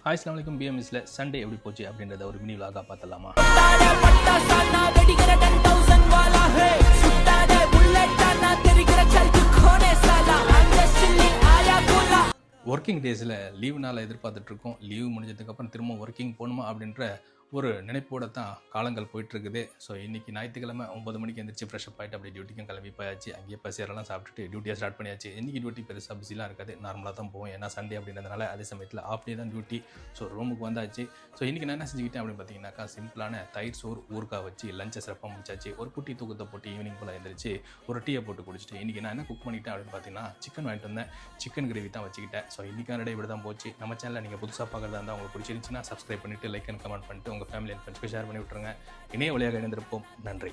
Hi அஸ்ஸலாமு அலைக்கும். பிஎம்எஸ்ல Sunday எப்படி போச்சு அப்படின்றத ஒரு மினி விலாகா பார்த்தலாமா? ஒர்க்கிங் டேஸில் லீவு நாள் எதிர்பார்த்துட்ருக்கோம். லீவு முடிஞ்சதுக்கப்புறம் திரும்ப ஒர்க்கிங் போகணுமா அப்படின்ற ஒரு நினைப்போட தான் காலங்கள் போயிட்டுருக்குது. ஸோ இன்றைக்கி ஞாயிற்றுக்கிழமை 9 மணிக்கு எழுந்திரிச்சு ஃப்ரெஷ்அப் ஆகிட்டு அப்படியே டியூட்டிக்கும் கிளம்பி போயாச்சு. அங்கேயே பசியரெல்லாம் சாப்பிட்டுட்டு டியூட்டியை ஸ்டார்ட் பண்ணியாச்சு. இன்றைக்கி டியூட்டி பெருசாக பிஸிலாம் இருக்காது, நார்மலாக தான் போவோம். ஏன்னா சண்டே அப்படின்றதுனால அதே சமயத்தில் ஆஃப் டே தான் டியூட்டி. ஸோ ரூமுக்கு வந்தாச்சு. ஸோ இன்றைக்கி நான் என்ன செஞ்சுக்கிட்டேன் அப்படின்னு பார்த்தீங்கன்னாக்கா, சிம்பிளான தயிர் சோறு ஊறுகாய் வச்சு லஞ்சை சிறப்பாக முடிச்சாச்சு. ஒரு குட்டி தூக்கத்தை போட்டு ஈவினிங் போல் எழுந்திரிச்சு ஒரு டீயை போட்டு குடிச்சிட்டு இன்றைக்கி நான் என்ன குக் பண்ணிட்டேன் அப்படின்னு பார்த்தீங்கன்னா, சிக்கன் வாங்கிட்டு வந்தேன். சிக்கன் கிரேவி தான் வச்சுக்கிட்டேன். ஸோ இன்றைக்கான டே இப்படி தான் போச்சு. நம்ம சேனலில் நீங்கள் புதுசாக பார்க்குறதா இருந்தால் உங்களுக்கு பிடிச்சிருந்துச்சுன்னா சப்ஸ்கிரைப் பண்ணிவிட்டு லைக் அண்ட் கமெண்ட் பண்ணிட்டு உங்கள் ஃபேமிலி அண்ட் ஃப்ரெண்ட்ஸ்க்கு ஷேர் பண்ணி விட்டுருங்க. இணைய வழியாக இணைந்திருப்போம். நன்றி.